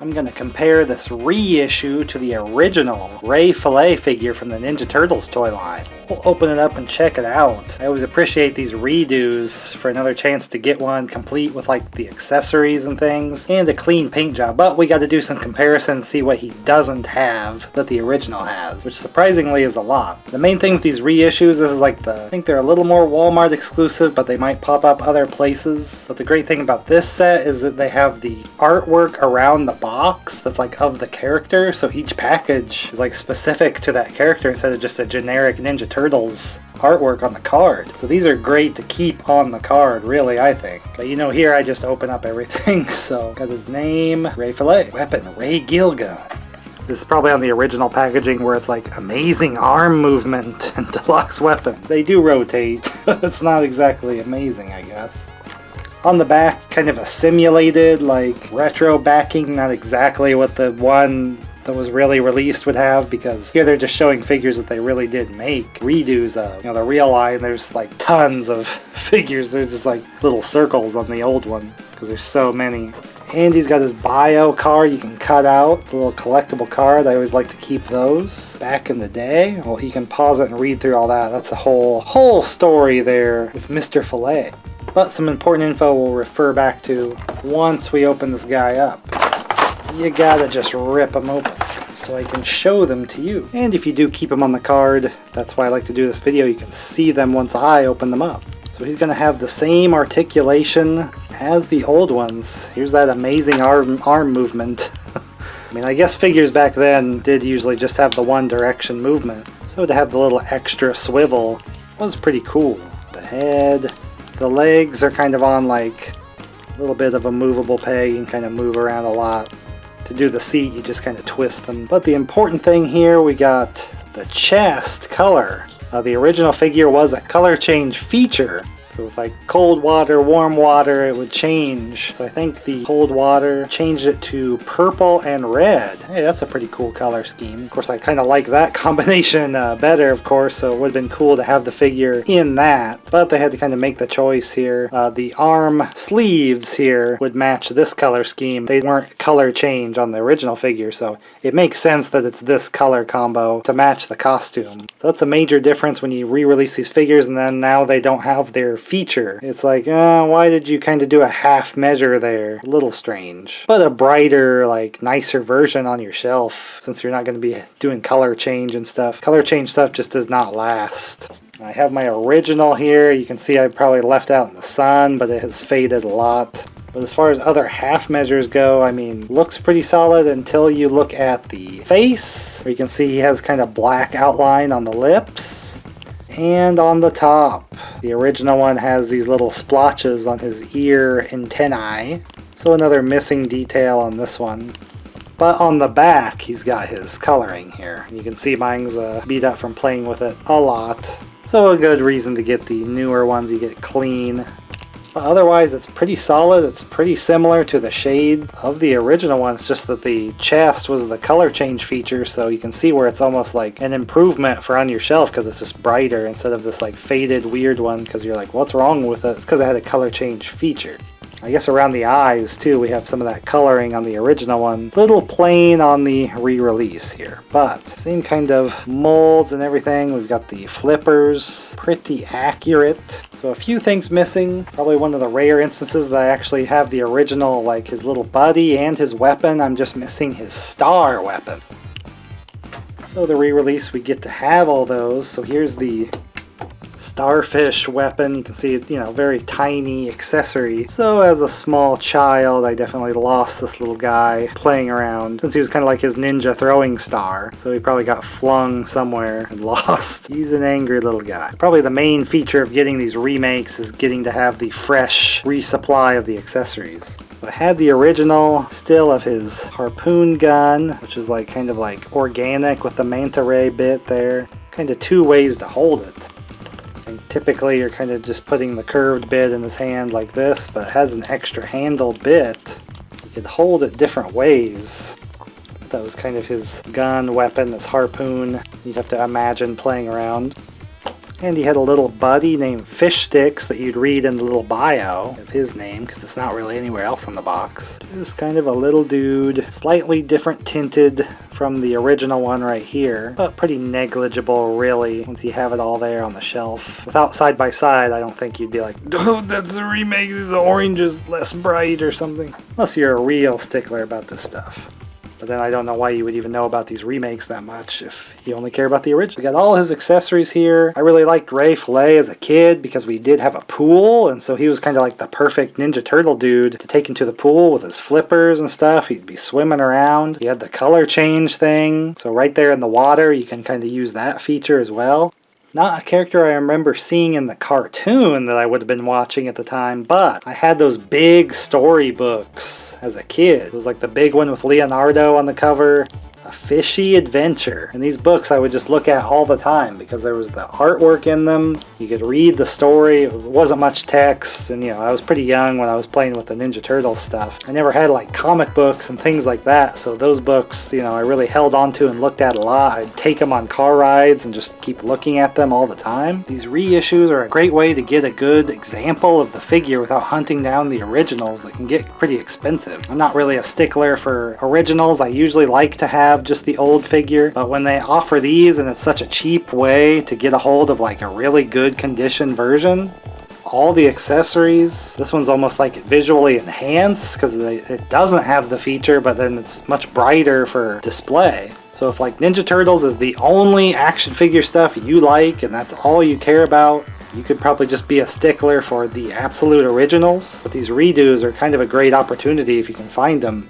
I'm going to compare this reissue to the original Fillet figure from the Ninja Turtles toy line. We'll open it up and check it out. I always appreciate these redos for another chance to get one complete with like the accessories and things, and a clean paint job, but we got to do some comparisons, see what he doesn't have that the original has, which surprisingly is a lot. The main thing with these reissues, this is like I think they're a little more Walmart exclusive, but they might pop up other places. But the great thing about this set is that they have the artwork around the box that's like of the character, so each package is like specific to that character instead of just a generic Ninja Turtles artwork on the card. So these are great to keep on the card, really, I think. But you know, here I just open up everything. So got his name, Fillet. Weapon, Ray Gilgun. This is probably on the original packaging where it's like amazing arm movement and deluxe weapon. They do rotate. It's not exactly amazing, I guess. On the back, kind of a simulated, like, retro backing, not exactly what the one that was really released would have, because here they're just showing figures that they really did make redos of. You know, the real line, there's like tons of figures. There's just like little circles on the old one, because there's so many. And he's got his bio card you can cut out, the little collectible card. I always like to keep those back in the day. Well, you can pause it and read through all that. That's a whole story there with Mr. Fillet. But some important info we'll refer back to once we open this guy up. You gotta just rip them open so I can show them to you. And if you do keep them on the card, that's why I like to do this video, you can see them once I open them up. So he's gonna have the same articulation as the old ones. Here's that amazing arm movement. I mean, I guess figures back then did usually just have the one direction movement. So to have the little extra swivel was pretty cool. The head. The legs are kind of on like a little bit of a movable peg. You can kind of move around a lot. To do the seat, you just kind of twist them. But the important thing here, we got the chest color. The original figure was a color change feature. So with like cold water, warm water, it would change. So I think the cold water changed it to purple and red. Hey, that's a pretty cool color scheme. Of course, I kind of like that combination better, of course, so it would have been cool to have the figure in that. But they had to kind of make the choice here. The arm sleeves here would match this color scheme. They weren't color change on the original figure, so it makes sense that it's this color combo to match the costume. So that's a major difference when you re-release these figures and then now they don't have their feature. It's like, why did you kind of do a half measure there? A little strange. But a brighter, like, nicer version on your shelf, since you're not going to be doing color change and stuff. Color change stuff just does not last. I have my original here. You can see I probably left out in the sun, but it has faded a lot. But as far as other half measures go, I mean, looks pretty solid until you look at the face, where you can see he has kind of black outline on the lips. And on the top, the original one has these little splotches on his ear antennae. So another missing detail on this one. But on the back, he's got his coloring here. You can see mine's beat up from playing with it a lot. So a good reason to get the newer ones, you get clean. But otherwise, it's pretty solid. It's pretty similar to the shade of the original one. It's just that the chest was the color change feature, so you can see where it's almost like an improvement for on your shelf because it's just brighter instead of this like faded weird one, because you're like, what's wrong with it? It's because it had a color change feature. I guess around the eyes too, we have some of that coloring on the original one. Little plain on the re-release here, but same kind of molds and everything. We've got the flippers, pretty accurate. So a few things missing. Probably one of the rare instances that I actually have the original, like his little buddy and his weapon. I'm just missing his star weapon. So the re-release, we get to have all those. So here's the starfish weapon. You can see it, very tiny accessory. So as a small child, I definitely lost this little guy playing around, since he was kind of like his ninja throwing star. So he probably got flung somewhere and lost. He's an angry little guy. Probably the main feature of getting these remakes is getting to have the fresh resupply of the accessories. I had the original still of his harpoon gun, which is like kind of like organic with the manta ray bit there. Kind of two ways to hold it. And typically you're kind of just putting the curved bit in his hand like this, but it has an extra handled bit. You could hold it different ways. That was kind of his gun weapon, this harpoon. You'd have to imagine playing around. And he had a little buddy named Fish Sticks that you'd read in the little bio of his name, because it's not really anywhere else on the box. Just kind of a little dude, slightly different tinted from the original one right here, but pretty negligible really once you have it all there on the shelf. Without side by side, I don't think you'd be like, oh, that's a remake, the orange is less bright or something. Unless you're a real stickler about this stuff. But then I don't know why you would even know about these remakes that much if you only care about the original. We got all his accessories here. I really liked Ray Fillet as a kid because we did have a pool, and so he was kind of like the perfect Ninja Turtle dude to take into the pool with his flippers and stuff. He'd be swimming around. He had the color change thing, so right there in the water you can kind of use that feature as well. Not a character I remember seeing in the cartoon that I would have been watching at the time, but I had those big storybooks as a kid. It was like the big one with Leonardo on the cover. A Fishy Adventure. And these books I would just look at all the time because there was the artwork in them. You could read the story. It wasn't much text, and I was pretty young when I was playing with the Ninja Turtles stuff. I never had like comic books and things like that, so those books, I really held on to and looked at a lot. I'd take them on car rides and just keep looking at them all the time. These reissues are a great way to get a good example of the figure without hunting down the originals that can get pretty expensive. I'm not really a stickler for originals. I usually like to have just the old figure, but when they offer these and it's such a cheap way to get a hold of like a really good condition version, all the accessories, this one's almost like visually enhanced because it doesn't have the feature, but then it's much brighter for display. So if like Ninja Turtles is the only action figure stuff you like and that's all you care about, you could probably just be a stickler for the absolute originals. But these redos are kind of a great opportunity if you can find them.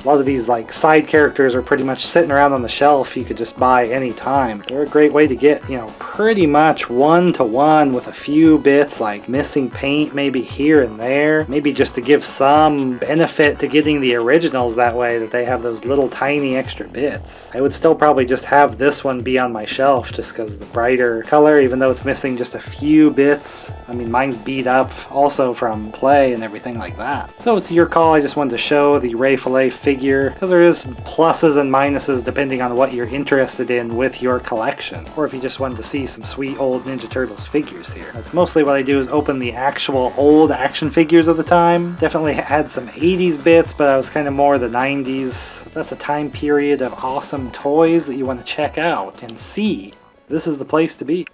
A lot of these like side characters are pretty much sitting around on the shelf you could just buy any time. They're a great way to get, pretty much one-to-one with a few bits like missing paint maybe here and there. Maybe just to give some benefit to getting the originals that way, that they have those little tiny extra bits. I would still probably just have this one be on my shelf just because the brighter color, even though it's missing just a few bits. I mean, mine's beat up also from play and everything like that. So it's your call. I just wanted to show the Ray Fillet figure because there is pluses and minuses depending on what you're interested in with your collection, or if you just wanted to see some sweet old Ninja Turtles figures here. That's mostly what I do, is open the actual old action figures of the time. Definitely had some 80s bits, but I was kind of more the 90s. That's a time period of awesome toys that you want to check out and see. This is the place to be.